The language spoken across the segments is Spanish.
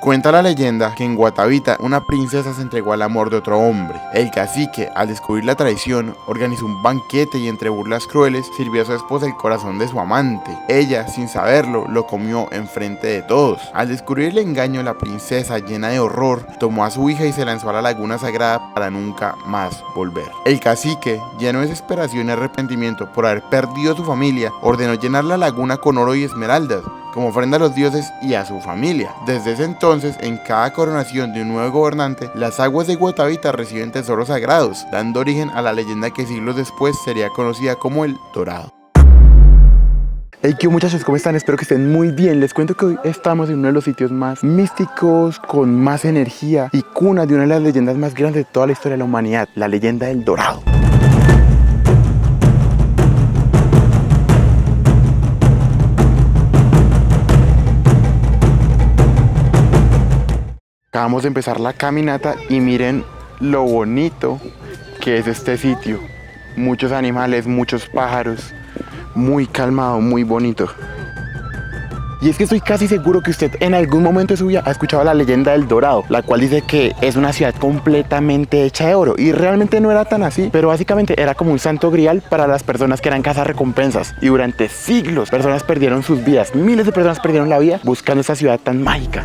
Cuenta la leyenda que en Guatavita una princesa se entregó al amor de otro hombre. El cacique, al descubrir la traición, organizó un banquete y entre burlas crueles sirvió a su esposa el corazón de su amante. Ella, sin saberlo, lo comió enfrente de todos. Al descubrir el engaño, la princesa, llena de horror, tomó a su hija y se lanzó a la laguna sagrada para nunca más volver. El cacique, lleno de desesperación y arrepentimiento por haber perdido a su familia, ordenó llenar la laguna con oro y esmeraldas, como ofrenda a los dioses y a su familia. Desde ese entonces, en cada coronación de un nuevo gobernante, las aguas de Guatavita reciben tesoros sagrados, dando origen a la leyenda que siglos después sería conocida como el Dorado. Hey, ¿qué muchachos? ¿Cómo están? Espero que estén muy bien. Les cuento que hoy estamos en uno de los sitios más místicos, con más energía y cuna de una de las leyendas más grandes de toda la historia de la humanidad, la leyenda del Dorado. Acabamos de empezar la caminata y miren lo bonito que es este sitio. Muchos animales, muchos pájaros, muy calmado, muy bonito. Y es que estoy casi seguro que usted en algún momento de su vida ha escuchado la leyenda del Dorado, la cual dice que es una ciudad completamente hecha de oro. Y realmente no era tan así, pero básicamente era como un santo grial para las personas que eran cazarrecompensas. Y durante siglos, personas perdieron sus vidas, miles de personas perdieron la vida buscando esa ciudad tan mágica.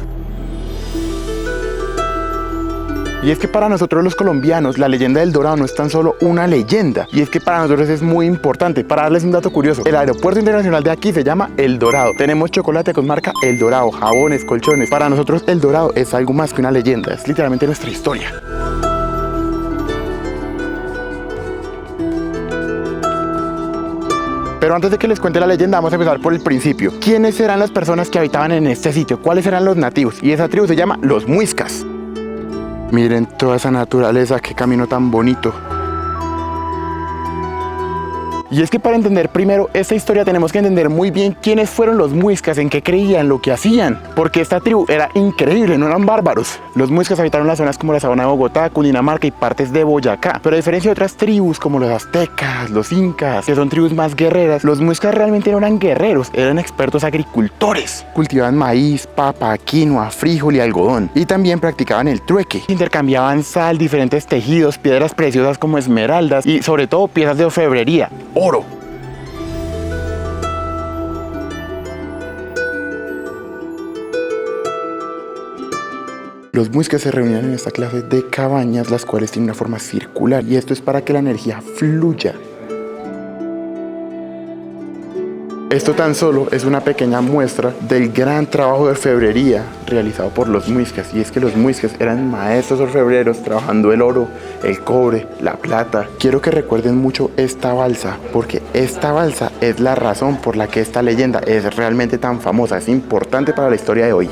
Y es que para nosotros los colombianos la leyenda del Dorado no es tan solo una leyenda, y es que para nosotros es muy importante. Para darles un dato curioso, el aeropuerto internacional de aquí se llama El Dorado. Tenemos chocolate con marca El Dorado, jabones, colchones. Para nosotros El Dorado es algo más que una leyenda, es literalmente nuestra historia. Pero antes de que les cuente la leyenda, vamos a empezar por el principio. ¿Quiénes eran las personas que habitaban en este sitio? ¿Cuáles eran los nativos? Y esa tribu se llama los Muiscas. Miren toda esa naturaleza, qué camino tan bonito. Y es que para entender primero esta historia tenemos que entender muy bien quiénes fueron los Muiscas, en qué creían, lo que hacían. Porque esta tribu era increíble, no eran bárbaros. Los Muiscas habitaron las zonas como la sabana de Bogotá, Cundinamarca y partes de Boyacá. Pero a diferencia de otras tribus como los aztecas, los incas, que son tribus más guerreras, los Muiscas realmente no eran guerreros, eran expertos agricultores. Cultivaban maíz, papa, quinoa, frijol y algodón. Y también practicaban el trueque. Intercambiaban sal, diferentes tejidos, piedras preciosas como esmeraldas y sobre todo piezas de orfebrería. Oro. Los Muiscas se reunían en esta clase de cabañas, las cuales tienen una forma circular, y esto es para que la energía fluya. Esto tan solo es una pequeña muestra del gran trabajo de orfebrería realizado por los Muiscas, y es que los Muiscas eran maestros orfebreros trabajando el oro, el cobre, la plata. Quiero que recuerden mucho esta balsa, porque esta balsa es la razón por la que esta leyenda es realmente tan famosa, es importante para la historia de hoy.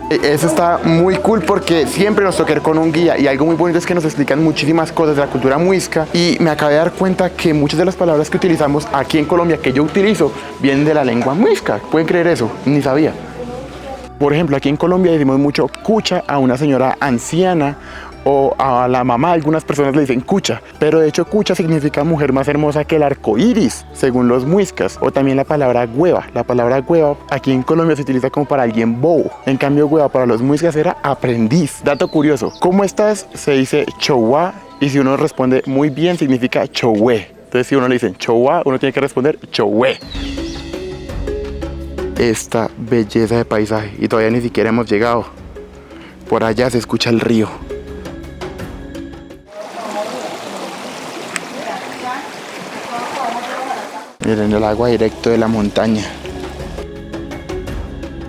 Eso está muy cool porque siempre nos toca ir con un guía, y algo muy bonito es que nos explican muchísimas cosas de la cultura muisca, y me acabé de dar cuenta que muchas de las palabras que utilizamos aquí en Colombia, que yo utilizo, vienen de la lengua muisca. ¿Pueden creer eso? Ni sabía. Por ejemplo, aquí en Colombia decimos mucho cucha a una señora anciana, o a la mamá, algunas personas le dicen cucha, pero de hecho cucha significa mujer más hermosa que el arco iris, según los Muiscas. O también la palabra hueva. La palabra hueva aquí en Colombia se utiliza como para alguien bobo. En cambio, hueva para los Muiscas era aprendiz. Dato curioso, ¿cómo estás? Se dice chowa, y si uno responde muy bien significa chowe. Entonces si uno le dicen chowa, uno tiene que responder chowe. Esta belleza de paisaje, y todavía ni siquiera hemos llegado. Por allá se escucha el río. Miren el agua directo de la montaña.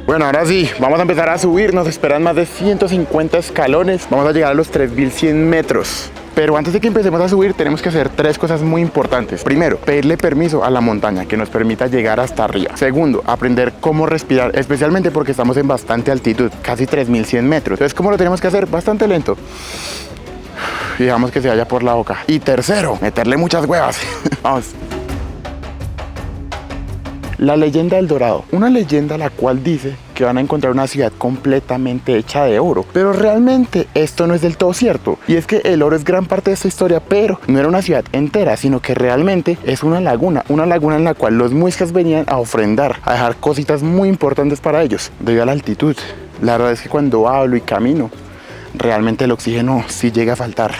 Bueno, ahora sí, vamos a empezar a subir. Nos esperan más de 150 escalones. Vamos a llegar a los 3100 metros. Pero antes de que empecemos a subir, tenemos que hacer tres cosas muy importantes. Primero, pedirle permiso a la montaña que nos permita llegar hasta arriba. Segundo, aprender cómo respirar, especialmente porque estamos en bastante altitud, casi 3100 metros. Entonces, ¿cómo lo tenemos que hacer? Bastante lento. Y dejamos que se vaya por la boca. Y tercero, meterle muchas huevas. Vamos. La leyenda del Dorado, una leyenda la cual dice que van a encontrar una ciudad completamente hecha de oro, pero realmente esto no es del todo cierto, y es que el oro es gran parte de esta historia, pero no era una ciudad entera, sino que realmente es una laguna en la cual los Muiscas venían a ofrendar, a dejar cositas muy importantes para ellos, debido a la altitud. La verdad es que cuando hablo y camino, realmente el oxígeno sí llega a faltar.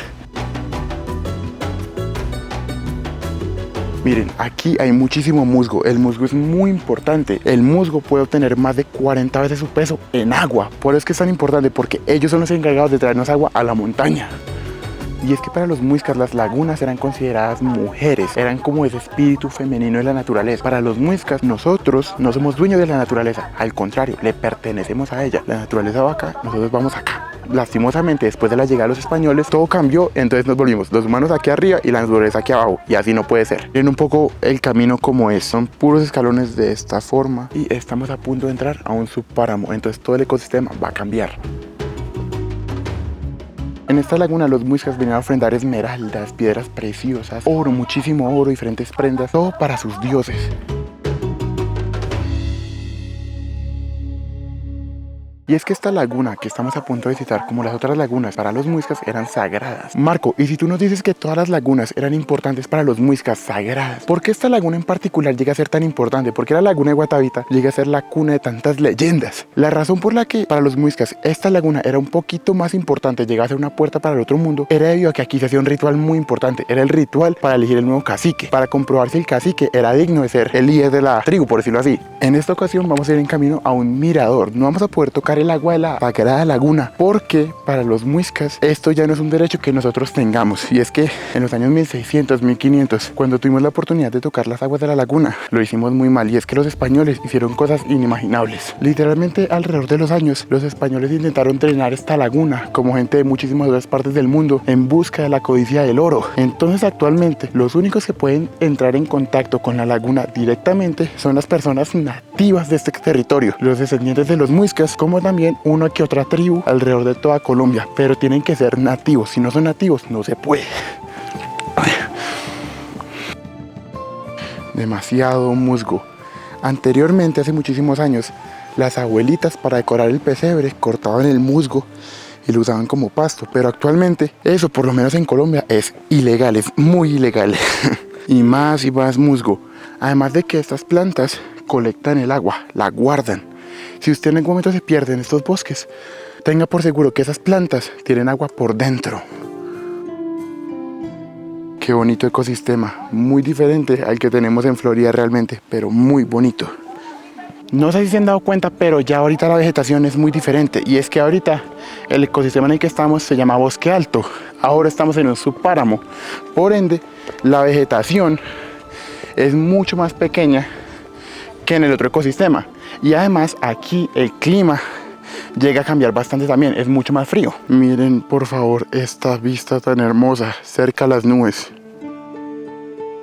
Miren, aquí hay muchísimo musgo. El musgo es muy importante. El musgo puede obtener más de 40 veces su peso en agua. Por eso es que es tan importante, porque ellos son los encargados de traernos agua a la montaña. Y es que para los muiscas las lagunas eran consideradas mujeres, eran como ese espíritu femenino de la naturaleza. Para los muiscas nosotros no somos dueños de la naturaleza, al contrario, le pertenecemos a ella. La naturaleza va acá, nosotros vamos acá. Lastimosamente, después de la llegada de los españoles, todo cambió, entonces nos volvimos los humanos aquí arriba y la naturaleza aquí abajo, y así no puede ser. Miren un poco el camino como es, son puros escalones de esta forma y estamos a punto de entrar a un subpáramo, entonces todo el ecosistema va a cambiar. En esta laguna los muiscas venían a ofrendar esmeraldas, piedras preciosas, oro, muchísimo oro, diferentes prendas, todo para sus dioses. Y es que esta laguna que estamos a punto de visitar, como las otras lagunas para los muiscas, eran sagradas. Marco, y si tú nos dices que todas las lagunas eran importantes para los muiscas, sagradas, ¿por qué esta laguna en particular llega a ser tan importante? ¿Por qué la laguna de Guatavita llega a ser la cuna de tantas leyendas? La razón por la que para los muiscas esta laguna era un poquito más importante, llegaba a ser una puerta para el otro mundo, era debido a que aquí se hacía un ritual muy importante. Era el ritual para elegir el nuevo cacique, para comprobar si el cacique era digno de ser el líder de la tribu, por decirlo así. En esta ocasión vamos a ir en camino a un mirador. No vamos a poder tocar el agua de la sagrada laguna, porque para los muiscas esto ya no es un derecho que nosotros tengamos. Y es que en los años 1600, 1500, cuando tuvimos la oportunidad de tocar las aguas de la laguna, lo hicimos muy mal, y es que los españoles hicieron cosas inimaginables. Literalmente alrededor de los años, los españoles intentaron drenar esta laguna, como gente de muchísimas otras partes del mundo, en busca de la codicia del oro. Entonces actualmente los únicos que pueden entrar en contacto con la laguna directamente son las personas nativas de este territorio, los descendientes de los muiscas, como también una que otra tribu alrededor de toda Colombia, pero tienen que ser nativos. Si no son nativos, no se puede. Demasiado musgo. Anteriormente, hace muchísimos años, las abuelitas para decorar el pesebre cortaban el musgo y lo usaban como pasto, pero actualmente eso, por lo menos en Colombia, es ilegal, es muy ilegal. Y más musgo. Además de que estas plantas colectan el agua, la guardan. Si usted en algún momento se pierde en estos bosques, tenga por seguro que esas plantas tienen agua por dentro. Qué bonito ecosistema, muy diferente al que tenemos en Florida realmente, pero muy bonito. No sé si se han dado cuenta, pero ya ahorita la vegetación es muy diferente, y es que ahorita el ecosistema en el que estamos se llama bosque alto. Ahora estamos en un subpáramo, por ende la vegetación es mucho más pequeña que en el otro ecosistema. Y además aquí el clima llega a cambiar bastante también, es mucho más frío. Miren por favor esta vista tan hermosa cerca a las nubes.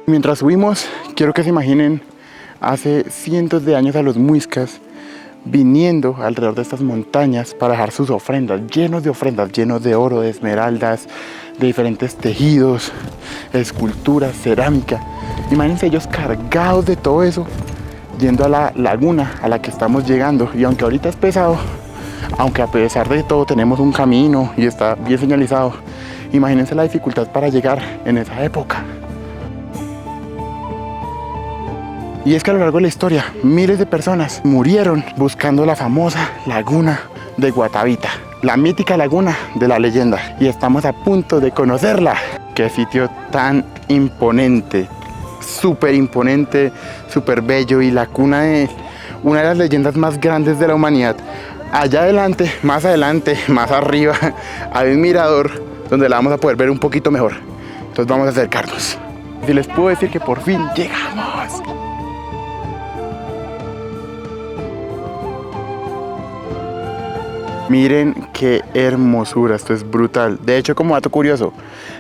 Mientras subimos, quiero que se imaginen hace cientos de años a los muiscas viniendo alrededor de estas montañas para dejar sus ofrendas, llenos de oro, de esmeraldas, de diferentes tejidos, esculturas, cerámica. Imagínense ellos cargados de todo eso, yendo a la laguna a la que estamos llegando. Y aunque ahorita es pesado, aunque a pesar de todo tenemos un camino y está bien señalizado, imagínense la dificultad para llegar en esa época. Y es que a lo largo de la historia, miles de personas murieron buscando la famosa laguna de Guatavita, la mítica laguna de la leyenda. Y estamos a punto de conocerla. Qué sitio tan imponente, súper bello, y la cuna de una de las leyendas más grandes de la humanidad. Allá adelante, más arriba, hay un mirador donde la vamos a poder ver un poquito mejor. Entonces vamos a acercarnos. Y les puedo decir que por fin llegamos. Miren qué hermosura, esto es brutal. De hecho, como dato curioso,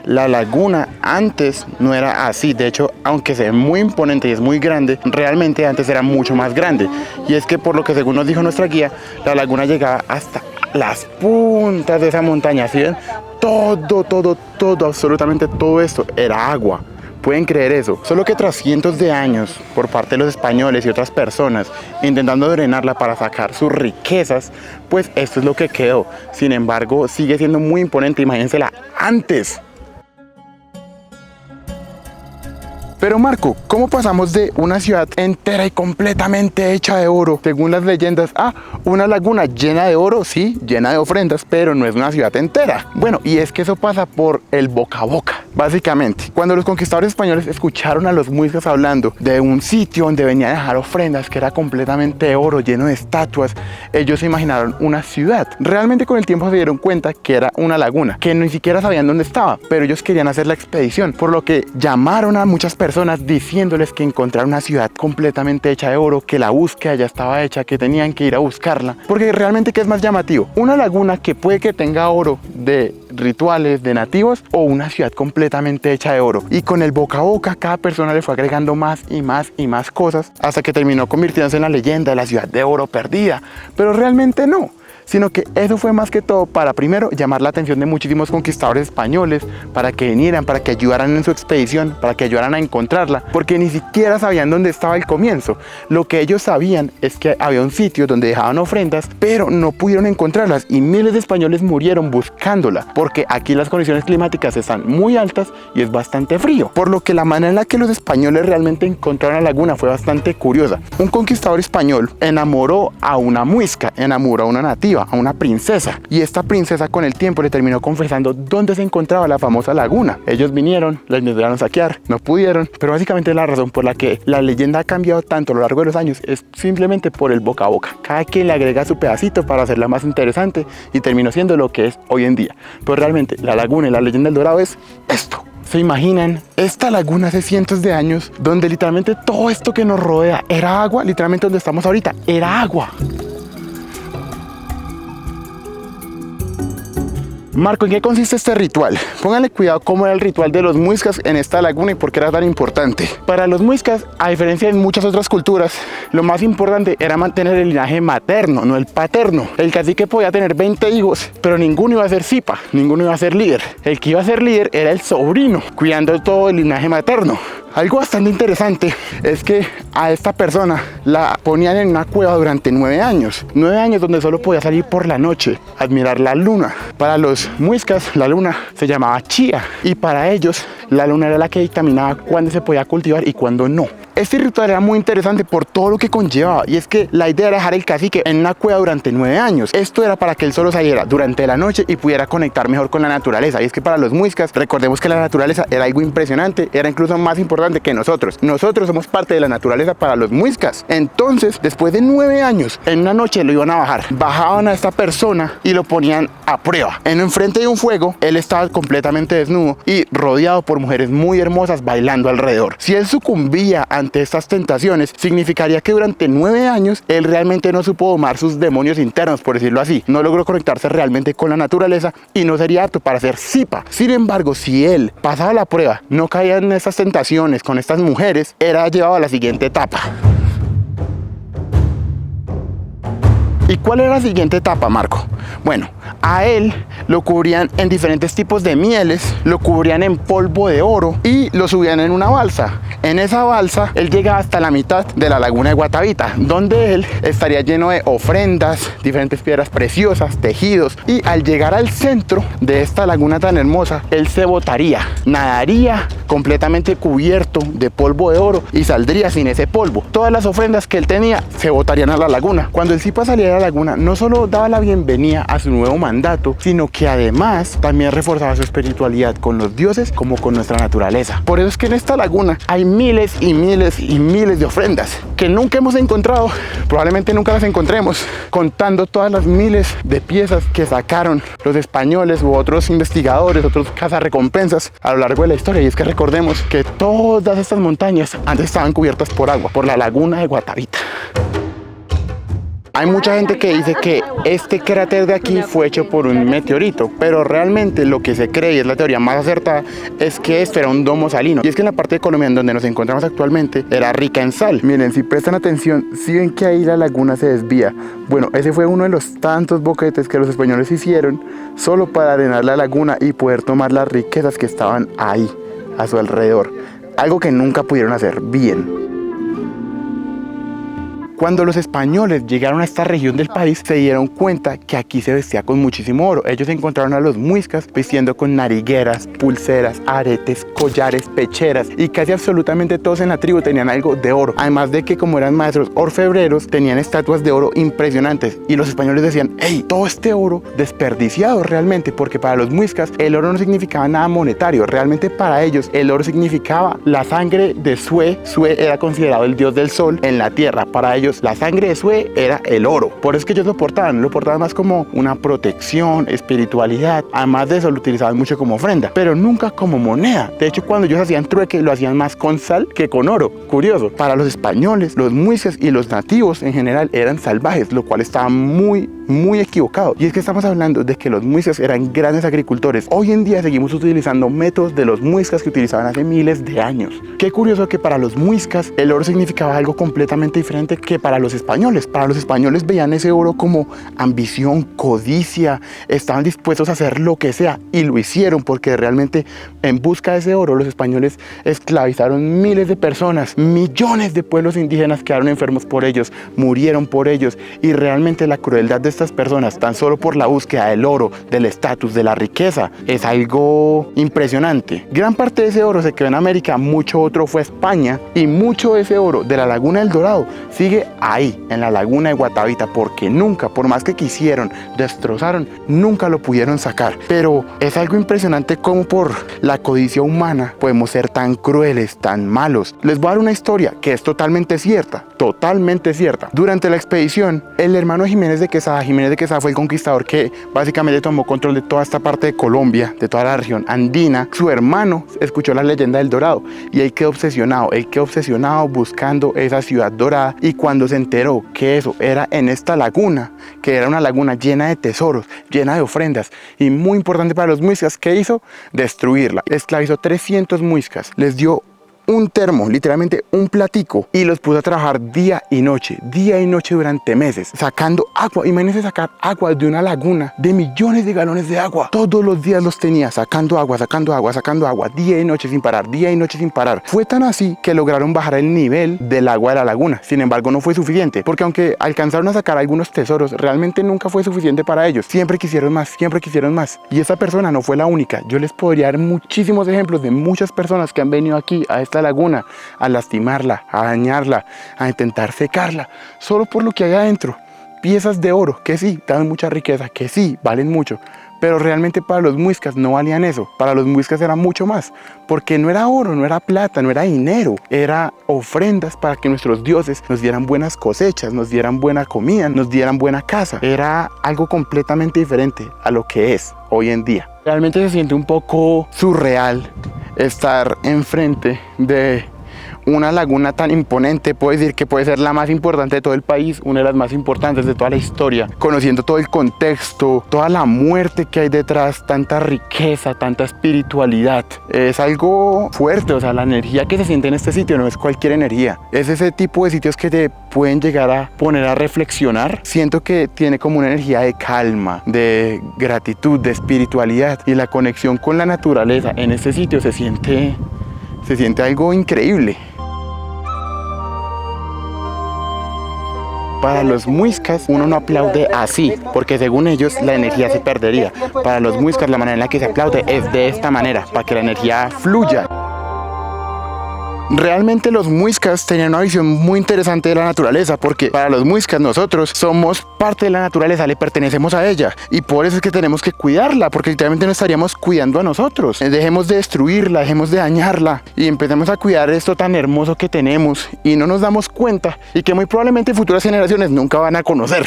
la laguna antes no era así. De hecho, aunque se ve muy imponente y es muy grande, realmente antes era mucho más grande. Y es que por lo que según nos dijo nuestra guía, la laguna llegaba hasta las puntas de esa montaña. ¿Sí ven? Todo, absolutamente todo esto era agua. ¿Pueden creer eso? Solo que tras cientos de años, por parte de los españoles y otras personas, intentando drenarla para sacar sus riquezas, pues esto es lo que quedó. Sin embargo, sigue siendo muy imponente, imagínensela antes. Pero Marco, ¿cómo pasamos de una ciudad entera y completamente hecha de oro, según las leyendas, a una laguna llena de oro? Sí, llena de ofrendas, pero no es una ciudad entera. Bueno, y es que eso pasa por el boca a boca. Básicamente, cuando los conquistadores españoles escucharon a los muiscas hablando de un sitio donde venían a dejar ofrendas que era completamente de oro, lleno de estatuas, ellos se imaginaron una ciudad. Realmente con el tiempo se dieron cuenta que era una laguna, que ni siquiera sabían dónde estaba, pero ellos querían hacer la expedición, por lo que llamaron a muchas personas diciéndoles que encontraron una ciudad completamente hecha de oro, que la búsqueda ya estaba hecha, que tenían que ir a buscarla, porque realmente ¿qué es más llamativo? Una laguna que puede que tenga oro de rituales de nativos o una ciudad completamente hecha de oro. Y con el boca a boca cada persona le fue agregando más y más y más cosas hasta que terminó convirtiéndose en la leyenda de la ciudad de oro perdida, pero realmente no, sino que eso fue más que todo para primero llamar la atención de muchísimos conquistadores españoles, para que vinieran, para que ayudaran en su expedición, para que ayudaran a encontrarla, porque ni siquiera sabían dónde estaba el comienzo. Lo que ellos sabían es que había un sitio donde dejaban ofrendas, pero no pudieron encontrarlas y miles de españoles murieron buscándola, porque aquí las condiciones climáticas están muy altas y es bastante frío, por lo que la manera en la que los españoles realmente encontraron la laguna fue bastante curiosa. Un conquistador español enamoró a una muisca, enamoró a una nativa, a una princesa, y esta princesa con el tiempo le terminó confesando dónde se encontraba la famosa laguna. Ellos vinieron, la intentaron saquear, no pudieron, pero básicamente la razón por la que la leyenda ha cambiado tanto a lo largo de los años es simplemente por el boca a boca. Cada quien le agrega su pedacito para hacerla más interesante y terminó siendo lo que es hoy en día. Pero realmente la laguna y la leyenda del Dorado es esto. ¿Se imaginan esta laguna hace cientos de años donde literalmente todo esto que nos rodea era agua? Literalmente donde estamos ahorita era agua. Marco, ¿en qué consiste este ritual? Pónganle cuidado cómo era el ritual de los muiscas en esta laguna y por qué era tan importante. Para los muiscas, a diferencia de muchas otras culturas, lo más importante era mantener el linaje materno, no el paterno. El cacique podía tener 20 hijos, pero ninguno iba a ser zipa, ninguno iba a ser líder. El que iba a ser líder era el sobrino, cuidando todo el linaje materno. Algo bastante interesante es que a esta persona la ponían en una cueva durante 9 años. 9 años donde solo podía salir por la noche, admirar la luna. Para los muiscas la luna se llamaba chía y para ellos la luna era la que dictaminaba cuándo se podía cultivar y cuándo no. Este ritual era muy interesante por todo lo que conllevaba, y es que la idea era dejar el cacique en una cueva durante 9 años. Esto era para que él solo saliera durante la noche y pudiera conectar mejor con la naturaleza. Y es que para los muiscas, recordemos que la naturaleza era algo impresionante, era incluso más importante que nosotros. Nosotros somos parte de la naturaleza para los muiscas. Entonces, después de 9 años, en una noche lo iban a bajar. Bajaban a esta persona y lo ponían a prueba. Enfrente de un fuego, él estaba completamente desnudo y rodeado por mujeres muy hermosas bailando alrededor. Si él sucumbía ante estas tentaciones, significaría que durante 9 años él realmente no supo domar sus demonios internos, por decirlo así. No logró conectarse realmente con la naturaleza y no sería apto para ser zipa. Sin embargo, si él pasaba la prueba, no caía en estas tentaciones con estas mujeres, era llevado a la siguiente etapa. ¿Y cuál era la siguiente etapa, Marco? Bueno, a él lo cubrían en diferentes tipos de mieles, lo cubrían en polvo de oro y lo subían en una balsa. En esa balsa, él llegaba hasta la mitad de la laguna de Guatavita, donde él estaría lleno de ofrendas, diferentes piedras preciosas, tejidos, y al llegar al centro de esta laguna tan hermosa, él se botaría, nadaría completamente cubierto de polvo de oro y saldría sin ese polvo. Todas las ofrendas que él tenía se botarían a la laguna. Cuando el zipa salía de la laguna, no solo daba la bienvenida a su nuevo mandato, sino que además también reforzaba su espiritualidad con los dioses como con nuestra naturaleza. Por eso es que en esta laguna hay miles y miles y miles de ofrendas que nunca hemos encontrado, probablemente nunca las encontremos, contando todas las miles de piezas que sacaron los españoles u otros investigadores, otros cazarrecompensas a lo largo de la historia. Y es que recordemos que todas estas montañas antes estaban cubiertas por agua, por la laguna de Guatavita. Hay mucha gente que dice que este cráter de aquí fue hecho por un meteorito, pero realmente lo que se cree, y es la teoría más acertada, es que esto era un domo salino. Y es que en la parte de Colombia en donde nos encontramos actualmente era rica en sal. Miren, si prestan atención, si ven que ahí la laguna se desvía. Bueno, ese fue uno de los tantos boquetes que los españoles hicieron solo para drenar la laguna y poder tomar las riquezas que estaban ahí, a su alrededor. Algo que nunca pudieron hacer bien. Cuando los españoles llegaron a esta región del país, se dieron cuenta que aquí se vestía con muchísimo oro. Ellos encontraron a los muiscas vistiendo con narigueras, pulseras, aretes, collares, pecheras, y casi absolutamente todos en la tribu tenían algo de oro. Además de que, como eran maestros orfebreros, tenían estatuas de oro impresionantes, y los españoles decían: hey, todo este oro desperdiciado realmente, porque para los muiscas el oro no significaba nada monetario. Realmente para ellos el oro significaba la sangre de Sué. Sué era considerado el dios del sol en la tierra. Para ellos la sangre de Sué era el oro. Por eso es que ellos lo portaban más como una protección, espiritualidad. Además de eso lo utilizaban mucho como ofrenda, pero nunca como moneda. De hecho, cuando ellos hacían trueque, lo hacían más con sal que con oro. Curioso. Para los españoles, los muiscas y los nativos en general eran salvajes, lo cual estaba muy equivocado. Y es que estamos hablando de que los muiscas eran grandes agricultores. Hoy en día seguimos utilizando métodos de los muiscas que utilizaban hace miles de años. Qué curioso que para los muiscas el oro significaba algo completamente diferente que para los españoles. Para los españoles veían ese oro como ambición, codicia, estaban dispuestos a hacer lo que sea, y lo hicieron, porque realmente en busca de ese oro los españoles esclavizaron miles de personas. Millones de pueblos indígenas quedaron enfermos por ellos, murieron por ellos, y realmente la crueldad de estas personas, tan solo por la búsqueda del oro, del estatus, de la riqueza, es algo impresionante. Gran parte de ese oro se quedó en América, mucho otro fue a España, y mucho de ese oro de la Laguna del Dorado sigue ahí, en la Laguna de Guatavita, porque nunca, por más que quisieron, destrozaron, nunca lo pudieron sacar. Pero es algo impresionante cómo por la codicia humana podemos ser tan crueles, tan malos. Les voy a dar una historia que es totalmente cierta. Durante la expedición, el hermano Jiménez de Quesada fue el conquistador que básicamente tomó control de toda esta parte de Colombia, de toda la región andina. Su hermano escuchó la leyenda del Dorado y él quedó obsesionado buscando esa ciudad dorada, y cuando se enteró que eso era en esta laguna, que era una laguna llena de tesoros, llena de ofrendas y muy importante para los muiscas, ¿qué hizo? Destruirla. Esclavizó 300 muiscas, les dio un termo, literalmente un platico, y los puso a trabajar día y noche durante meses, sacando agua. Imagínense sacar agua de una laguna de millones de galones de agua. Todos los días los tenía sacando agua, día y noche sin parar. Fue tan así que lograron bajar el nivel del agua de la laguna. Sin embargo, no fue suficiente, porque aunque alcanzaron a sacar algunos tesoros, realmente nunca fue suficiente para ellos. Siempre quisieron más. Y esa persona no fue la única. Yo les podría dar muchísimos ejemplos de muchas personas que han venido aquí a esta laguna a lastimarla, a dañarla, a intentar secarla, solo por lo que hay adentro. Piezas de oro que sí dan mucha riqueza, que sí valen mucho, pero realmente para los muiscas no valían eso. Para los muiscas era mucho más, porque no era oro, no era plata, no era dinero, era ofrendas para que nuestros dioses nos dieran buenas cosechas, nos dieran buena comida, nos dieran buena casa. Era algo completamente diferente a lo que es hoy en día. Realmente se siente un poco surreal estar enfrente de una laguna tan imponente. Puedo decir que puede ser la más importante de todo el país, una de las más importantes de toda la historia, conociendo todo el contexto, toda la muerte que hay detrás, tanta riqueza, tanta espiritualidad. Es algo fuerte, o sea, la energía que se siente en este sitio no es cualquier energía, es ese tipo de sitios que te pueden llegar a poner a reflexionar. Siento que tiene como una energía de calma, de gratitud, de espiritualidad, y la conexión con la naturaleza en este sitio se siente algo increíble. Para los muiscas uno no aplaude así, porque según ellos la energía se perdería. Para los muiscas la manera en la que se aplaude es de esta manera, para que la energía fluya. Realmente los muiscas tenían una visión muy interesante de la naturaleza, porque para los muiscas nosotros somos parte de la naturaleza, le pertenecemos a ella, y por eso es que tenemos que cuidarla, porque literalmente nos estaríamos cuidando a nosotros. Dejemos de destruirla, dejemos de dañarla y empecemos a cuidar esto tan hermoso que tenemos y no nos damos cuenta, y que muy probablemente futuras generaciones nunca van a conocer.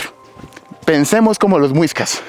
Pensemos como los muiscas.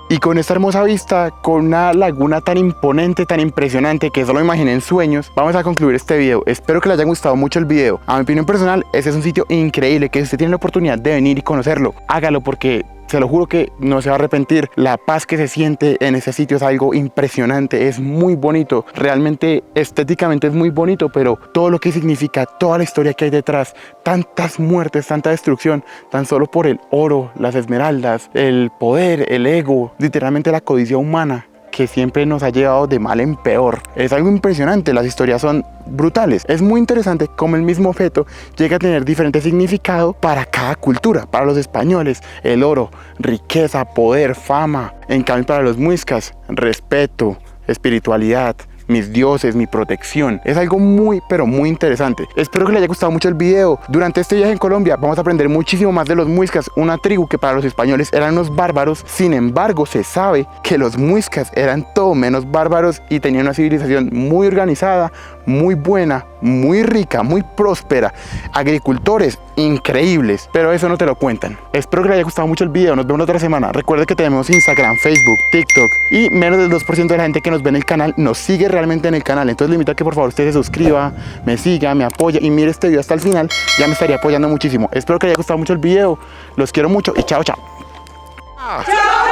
Y con esta hermosa vista, con una laguna tan imponente, tan impresionante, que solo imaginé en sueños, vamos a concluir este video. Espero que les haya gustado mucho el video. A mi opinión personal, este es un sitio increíble, que si usted tiene la oportunidad de venir y conocerlo, hágalo, porque se lo juro que no se va a arrepentir. La paz que se siente en ese sitio es algo impresionante, es muy bonito, realmente estéticamente es muy bonito, pero todo lo que significa, toda la historia que hay detrás, tantas muertes, tanta destrucción, tan solo por el oro, las esmeraldas, el poder, el ego, literalmente la codicia humana que siempre nos ha llevado de mal en peor. Es algo impresionante, las historias son brutales. Es muy interesante cómo el mismo feto llega a tener diferente significado para cada cultura. Para los españoles, el oro, riqueza, poder, fama. En cambio, para los muiscas, respeto, espiritualidad, mis dioses, mi protección. Es algo muy, pero muy interesante. Espero que les haya gustado mucho el video. Durante este viaje en Colombia vamos a aprender muchísimo más de los muiscas, una tribu que para los españoles eran unos bárbaros. Sin embargo, se sabe que los muiscas eran todo menos bárbaros y tenían una civilización muy organizada, muy buena, muy rica, muy próspera, agricultores increíbles, pero eso no te lo cuentan. Espero que les haya gustado mucho el video. Nos vemos la otra semana. Recuerda que tenemos Instagram, Facebook, TikTok y menos del 2% de la gente que nos ve en el canal nos sigue realmente en el canal. Entonces le invito a que por favor usted se suscriba, me siga, me apoye y mire este video hasta el final. Ya me estaría apoyando muchísimo. Espero que les haya gustado mucho el video. Los quiero mucho y chao, chao.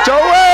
¡Chao!